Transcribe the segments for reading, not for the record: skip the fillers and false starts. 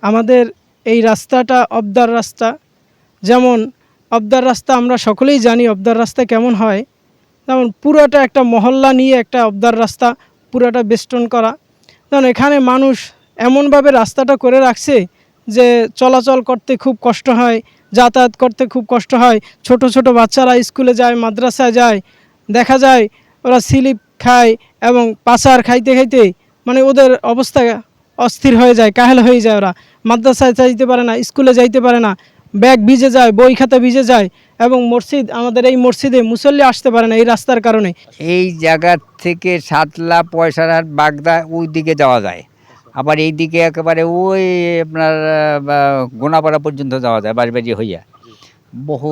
আমাদের এই রাস্তাটা অবদার রাস্তা। যেমন অবদার রাস্তা আমরা সকলেই জানি অবদার রাস্তা কেমন হয়। যেমন পুরোটা একটা মহল্লা নিয়ে একটা অবদার রাস্তা, পুরোটা বেষ্টন করা। যেমন এখানে মানুষ এমনভাবে রাস্তাটা করে রাখছে যে চলাচল করতে খুব কষ্ট হয়, যাতায়াত করতে খুব কষ্ট হয়। ছোট ছোট বাচ্চারা স্কুলে যায়, মাদ্রাসায় যায়, দেখা যায় ওরা স্লিপ খায় এবং পাচার খাইতে খাইতে মানে ওদের অবস্থা অস্থির হয়ে যায়, কাহেল হয়ে যায়। ওরা মাদ্রাসায় যাইতে পারে না, স্কুলে যাইতে পারে না, ব্যাগ ভিজে যায়, বই খাতা ভিজে যায় এবং মসজিদ, আমাদের এই মসজিদে মুসল্লি আসতে পারে না এই রাস্তার কারণে। এই জায়গা থেকে সাতলা পয়সারহাট বাগদা ওই দিকে যাওয়া যায়, আবার এই দিকে একেবারে ওই আপনার গোনাপাড়া পর্যন্ত যাওয়া যায় বাড়ি হইয়া। বহু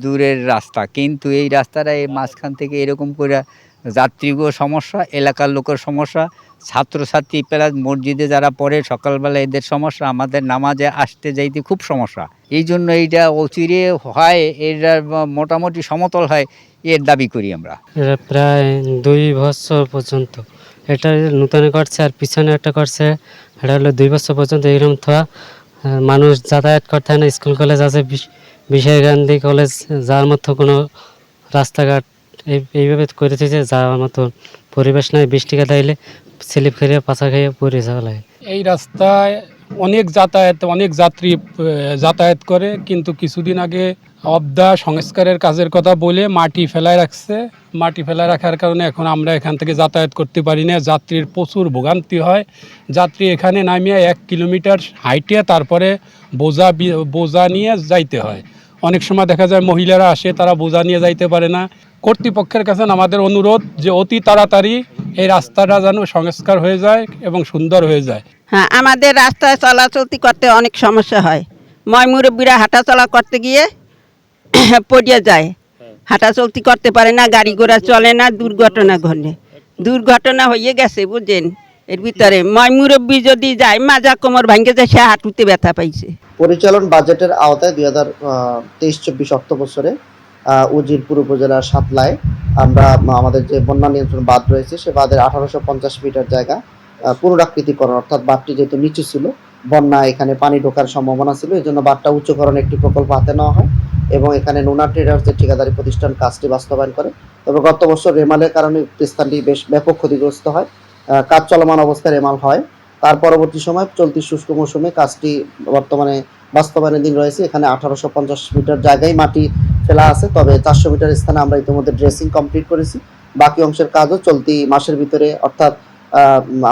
দূরের রাস্তা, কিন্তু এই রাস্তাটা এই মাঝখান থেকে এরকম করে যাত্রীও সমস্যা, এলাকার লোকের সমস্যা, ছাত্রছাত্রী প্লাস মসজিদে যারা পড়ে সকালবেলা এদের সমস্যা, আমাদের নামাজে আসতে যাইতে খুব সমস্যা। এই জন্য এইটা অচিরে হয়, এটা মোটামুটি সমতল হয়, এর দাবি করি আমরা। এটা প্রায় 2 বছর পর্যন্ত এটা নূতন করছে, আর পিছনে একটা করছে, এটা হলো 2 বছর পর্যন্ত এইরকম থা মানুষ যাতায়াত করতে হয় না। স্কুল কলেজ আছে, বিশাল গান্ধী কলেজ যাওয়ার মতো কোনো রাস্তাঘাট এইভাবে করে দিয়েছে, যাওয়ার মতো পরিবেশ নাই। বৃষ্টি কাদাইলে স্লিপ খেয়ে পাছা খেয়ে পড়ে যাওয়া লাগে। এই রাস্তায় অনেক অনেক যাত্রী যাতায়াত করে, কিন্তু কিছুদিন আগে অবদা সংস্কারের কাজের কথা বলে মাটি ফেলায় রাখছে। মাটি ফেলায় রাখার কারণে এখন আমরা এখান থেকে যাতায়াত করতে পারি না। যাত্রীর প্রচুর ভোগান্তি হয়। যাত্রী এখানে নামিয়ে 1 কিলোমিটার হাইটে তারপরে বোঝা নিয়ে যাইতে হয়। অনেক সময় দেখা যায় মহিলারা আসে, তারা বোঝা নিয়ে যাইতে পারে না। কর্তৃপক্ষের কাছে আমাদের অনুরোধ যে অতি তাড়াতাড়ি এই রাস্তাটা যেন সংস্কার হয়ে যায় এবং সুন্দর হয়ে যায়। হ্যাঁ, আমাদের রাস্তায় চলাচলতি করতে অনেক সমস্যা হয়। মুরব্বীরা হাঁটাচলা করতে গিয়ে পড়ে যায়, হাঁটাচলতি করতে পারে না, গাড়ি ঘোড়া চলে না, দুর্ঘটনা হয়ে গেছে বুঝছেন। এর ভিতরে মুরব্বী যদি যায়, মাজা কোমর ভাঙে যায়, সে হাঁটুতে ব্যথা পাইছে। পরিচালন বাজেটের আওতায় 2023-24 অর্থ বছরে উজিরপুর উপজেলার সাতলায় আমরা আমাদের যে বন্যা নিয়ন্ত্রণ বাঁধ রয়েছে, সে বাঁধের 1850 মিটার জায়গা পুনরাকৃতিকরণ, অর্থাৎ বাঁধটি যেহেতু নিচু ছিল, বন্যা এখানে পানি ঢোকার সম্ভাবনা ছিল, এই জন্য বাঁধটা উচ্চকরণ একটি প্রকল্প হাতে নেওয়া হয় এবং এখানে নোনা ট্রেডার্স যে ঠিকাদারি প্রতিষ্ঠান কাজটি বাস্তবায়ন করে। তবে গত বছর রেমালের কারণে স্থানটি বেশ ব্যাপক ক্ষতিগ্রস্ত হয়। কাজ চলমান অবস্থায় রেমাল হয়। তার পরবর্তী সময় চলতি শুষ্ক মৌসুমে কাজটি বর্তমানে বাস্তবায়নের দিন রয়েছে। এখানে 1850 মিটার জায়গায় মাটি ফেলা আছে, তবে 400 মিটার স্থানে আমরা ইতিমধ্যে ড্রেসিং কমপ্লিট করেছি। বাকি অংশের কাজও চলতি মাসের ভিতরে, অর্থাৎ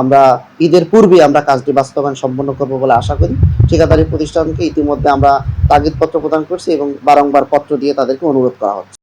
আমরা ঈদের পূর্বে আমরা কাজটি বাস্তবায়ন সম্পন্ন করব বলে আশা করি। ঠিকাদারি প্রতিষ্ঠানকে ইতিমধ্যে আমরা তাগিদপত্র প্রদান করছি এবং বারংবার পত্র দিয়ে তাদেরকে অনুরোধ করা হচ্ছে।